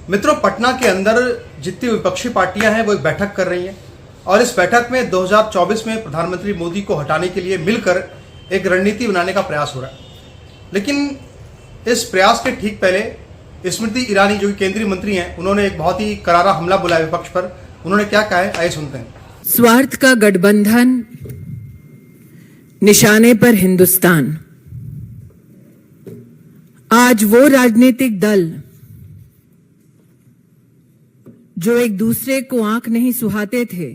मित्रों, पटना के अंदर जितनी विपक्षी पार्टियां हैं वो एक बैठक कर रही हैं और इस बैठक में 2024 में प्रधानमंत्री मोदी को हटाने के लिए मिलकर एक रणनीति बनाने का प्रयास हो रहा है। लेकिन इस प्रयास के ठीक पहले स्मृति ईरानी जो कि केंद्रीय मंत्री हैं, उन्होंने एक बहुत ही करारा हमला बोला विपक्ष पर। उन्होंने क्या कहा है, आइए सुनते हैं। स्वार्थ का गठबंधन, निशाने पर हिंदुस्तान। आज वो राजनीतिक दल जो एक दूसरे को आंख नहीं सुहाते थे,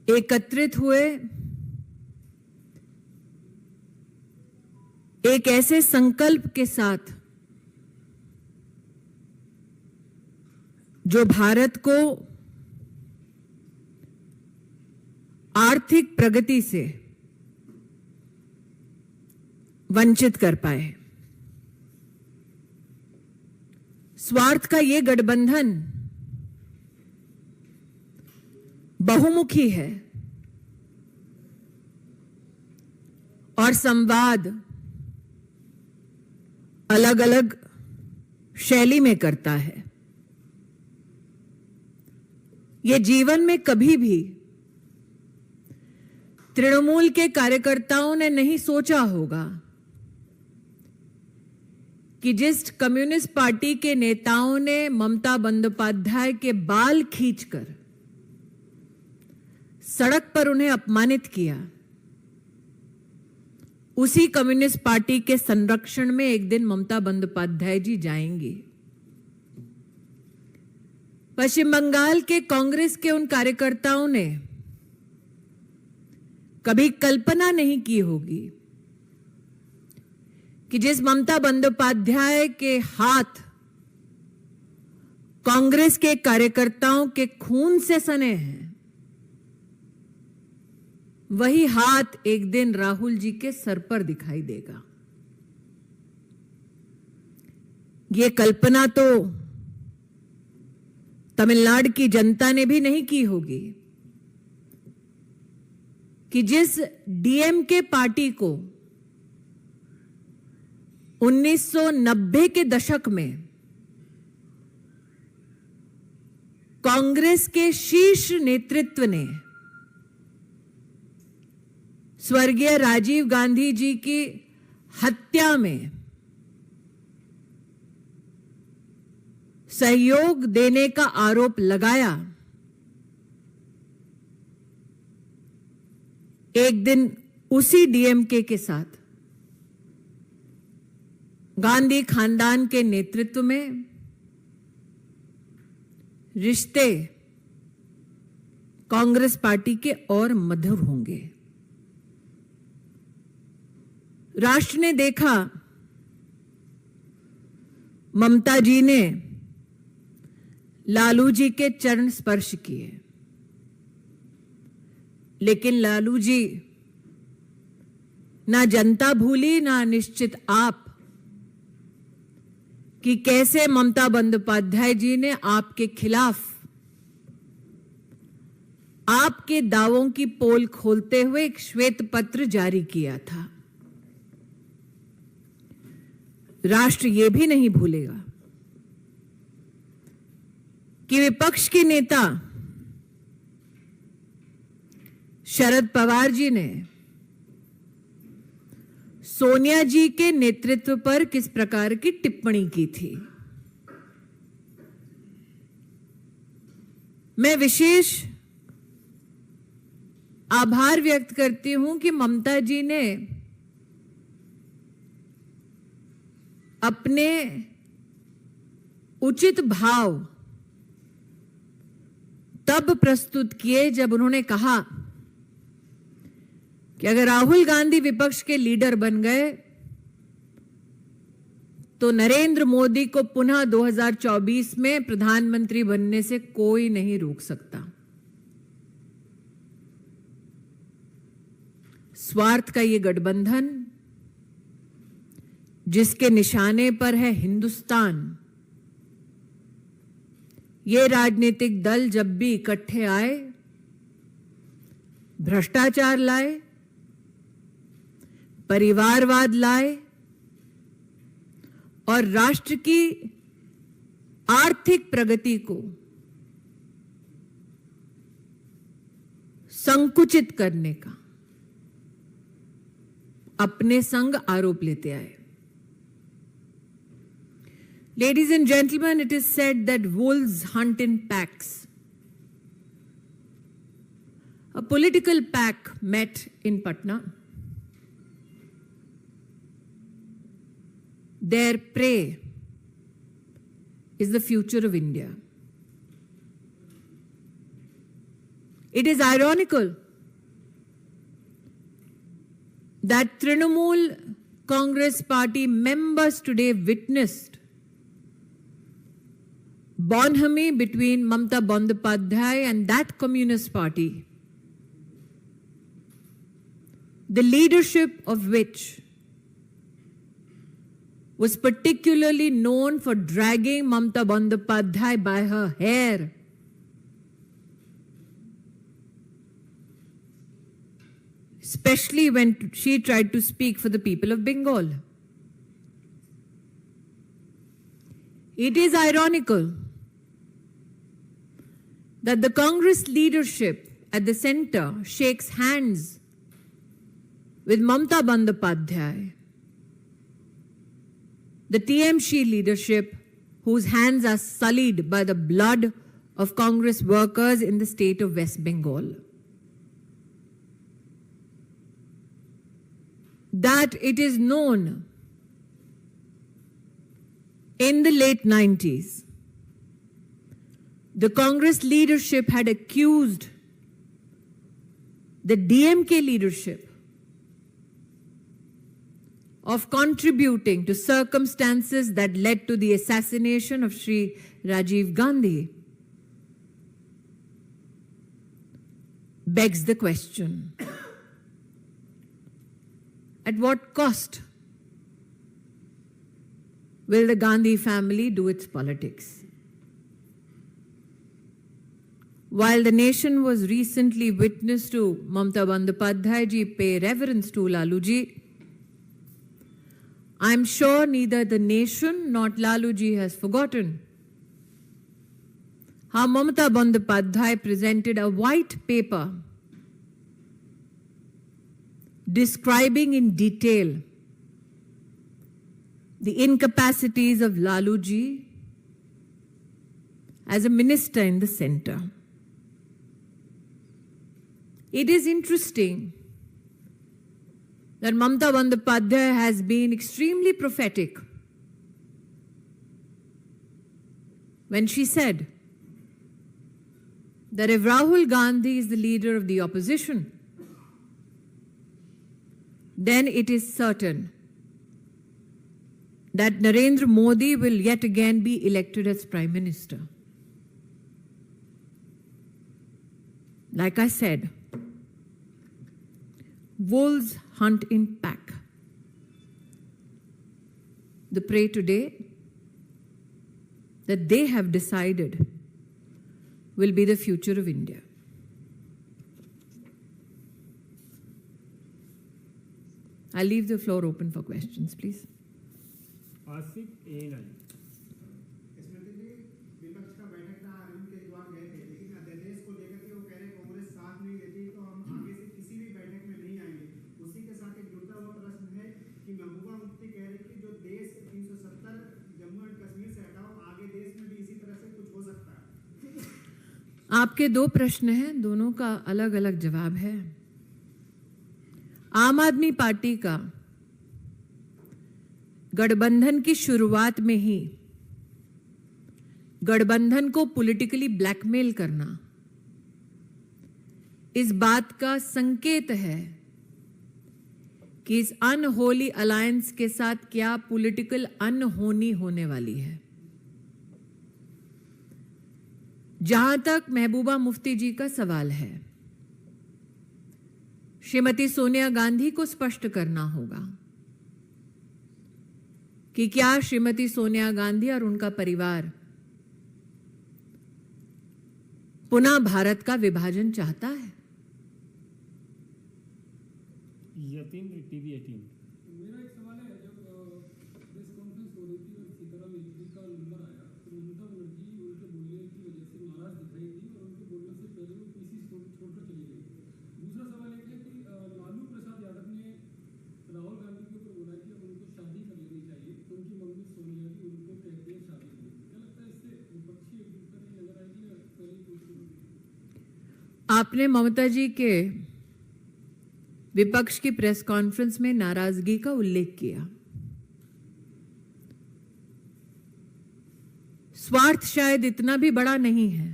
एकत्रित हुए एक ऐसे संकल्प के साथ जो भारत को आर्थिक प्रगति से वंचित कर पाए। स्वार्थ का ये गठबंधन बहुमुखी है और संवाद अलग अलग शैली में करता है। ये जीवन में कभी भी तृणमूल के कार्यकर्ताओं ने नहीं सोचा होगा कि जिस कम्युनिस्ट पार्टी के नेताओं ने ममता बंदोपाध्याय के बाल खींचकर सड़क पर उन्हें अपमानित किया, उसी कम्युनिस्ट पार्टी के संरक्षण में एक दिन ममता बंदोपाध्याय जी जाएंगी। पश्चिम बंगाल के कांग्रेस के उन कार्यकर्ताओं ने कभी कल्पना नहीं की होगी कि जिस ममता बंदोपाध्याय के हाथ कांग्रेस के कार्यकर्ताओं के खून से सने हैं, वही हाथ एक दिन राहुल जी के सर पर दिखाई देगा। ये कल्पना तो तमिलनाडु की जनता ने भी नहीं की होगी कि जिस डीएमके पार्टी को 1990 के दशक में कांग्रेस के शीर्ष नेतृत्व ने स्वर्गीय राजीव गांधी जी की हत्या में सहयोग देने का आरोप लगाया, एक दिन उसी डीएमके के साथ गांधी खानदान के नेतृत्व में रिश्ते कांग्रेस पार्टी के और मधुर होंगे। राष्ट्र ने देखा ममता जी ने लालू जी के चरण स्पर्श किए, लेकिन लालू जी ना जनता भूली ना निश्चित आप कि कैसे ममता बंदोपाध्याय जी ने आपके खिलाफ आपके दावों की पोल खोलते हुए एक श्वेत पत्र जारी किया था। राष्ट्र यह भी नहीं भूलेगा कि विपक्ष के नेता शरद पवार जी ने सोनिया जी के नेतृत्व पर किस प्रकार की टिप्पणी की थी। मैं विशेष आभार व्यक्त करती हूं कि ममता जी ने अपने उचित भाव तब प्रस्तुत किए जब उन्होंने कहा कि अगर राहुल गांधी विपक्ष के लीडर बन गए तो नरेंद्र मोदी को पुनः 2024 में प्रधानमंत्री बनने से कोई नहीं रोक सकता। स्वार्थ का ये गठबंधन जिसके निशाने पर है हिंदुस्तान, ये राजनीतिक दल जब भी इकट्ठे आए, भ्रष्टाचार लाए, परिवारवाद लाए, और राष्ट्र की आर्थिक प्रगति को संकुचित करने का अपने संग आरोप लेते आए। Ladies and gentlemen, it is said that wolves hunt in packs. A political pack met in Patna. Their prey is the future of India. It is ironical that Trinamool Congress Party members today witnessed bonhomie between Mamata Bandyopadhyay and that Communist Party, the leadership of which was particularly known for dragging Mamata Bandyopadhyay by her hair especially when she tried to speak for the people of Bengal. It is ironical that the Congress leadership at the center shakes hands with Mamata Bandyopadhyay, the TMC leadership whose hands are sullied by the blood of Congress workers in the state of West Bengal. That it is known in the late 90s, the Congress leadership had accused the DMK leadership of contributing to circumstances that led to the assassination of Sri Rajiv Gandhi. Begs the question, at what cost will the Gandhi family do its politics? While the nation was recently witness to Mamata Bandyopadhyay ji pay reverence to Laluji, I am sure neither the nation nor Laluji has forgotten how Mamata Bandyopadhyay presented a white paper describing in detail the incapacities of Laluji as a minister in the center. It is interesting that Mamata Bandyopadhyay has been extremely prophetic when she said that if Rahul Gandhi is the leader of the opposition, then it is certain that Narendra Modi will yet again be elected as Prime Minister. Like I said, wolves hunt in pack. The prey today that they have decided will be the future of India. I'll leave the floor open for questions, please. Asif ANI स्मृति जी, विपक्ष का बैठक था, अरविंद केजरीवाल गए थे, लेकिन अध्यादेश को लेकर के वो कह रहे कांग्रेस साथ नहीं देती तो हम आगे से किसी भी बैठक में नहीं आएंगे। उसी के साथ एक जुड़ता हुआ प्रश्न है कि महबूबा मुफ्ती कह रही कि जो देश 370 जम्मू एंड कश्मीर से हटाओ, आगे देश में भी इसी तरह से कुछ हो सकता है। आपके दो प्रश्न हैं, दोनों का अलग अलग जवाब है। आम आदमी पार्टी का गठबंधन की शुरुआत में ही गठबंधन को पॉलिटिकली ब्लैकमेल करना इस बात का संकेत है कि इस अनहोली अलायंस के साथ क्या पॉलिटिकल अनहोनी होने वाली है। जहां तक महबूबा मुफ्ती जी का सवाल है, श्रीमती सोनिया गांधी को स्पष्ट करना होगा कि क्या श्रीमती सोनिया गांधी और उनका परिवार पुनः भारत का विभाजन चाहता है। यतीन TV 18 मेरा एक सवाल है, जब प्रेस कॉन्फ्रेंस हो रही थी आपने ममता जी के विपक्ष की प्रेस कॉन्फ्रेंस में नाराजगी का उल्लेख किया। स्वार्थ शायद इतना भी बड़ा नहीं है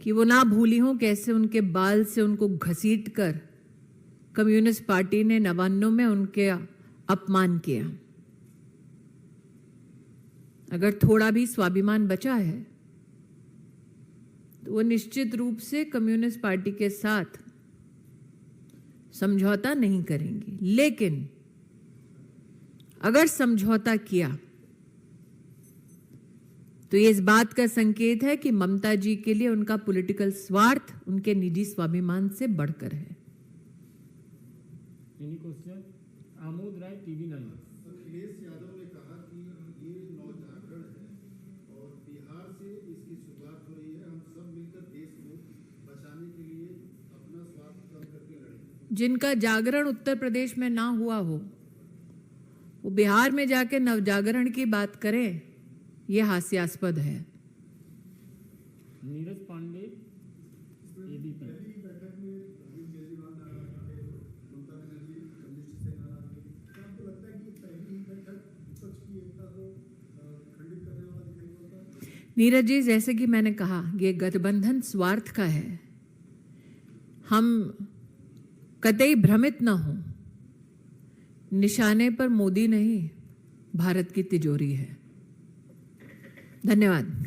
कि वो ना भूली हों कैसे उनके बाल से उनको घसीट कर कम्युनिस्ट पार्टी ने 99 में उनके अपमान किया। अगर थोड़ा भी स्वाभिमान बचा है तो वो निश्चित रूप से कम्युनिस्ट पार्टी के साथ समझौता नहीं करेंगी। लेकिन अगर समझौता किया तो ये इस बात का संकेत है कि ममता जी के लिए उनका पॉलिटिकल स्वार्थ उनके निजी स्वाभिमान से बढ़कर है। Any question? Amod Rai, TV 9। Akhilesh Yadav ने कहा कि ये नवजागरण है और बिहार से इसकी शुरुआत हो रही है। हम सब मिलकर देश को बचाने के लिए अपना स्वार्थ कम करके लड़ेंगे। जिनका जागरण उत्तर प्रदेश में ना हुआ हो वो बिहार में जाके नवजागरण की बात करें, ये हास्यास्पद है। नीरज पांडे, एबीपी। बैठक में अरविंद केजरीवाल नाराज थे, ममता बनर्जी कम्युनिस्ट से नाराज थे। क्या आपको लगता है कि पहली बैठक विपक्ष की एकता को खंडित करने वाला दिखाई पड़ता है? नीरज जी, जैसे कि मैंने कहा, ये गठबंधन स्वार्थ का है। हम कतई भ्रमित ना हो, निशाने पर मोदी नहीं भारत की तिजोरी है। धन्यवाद।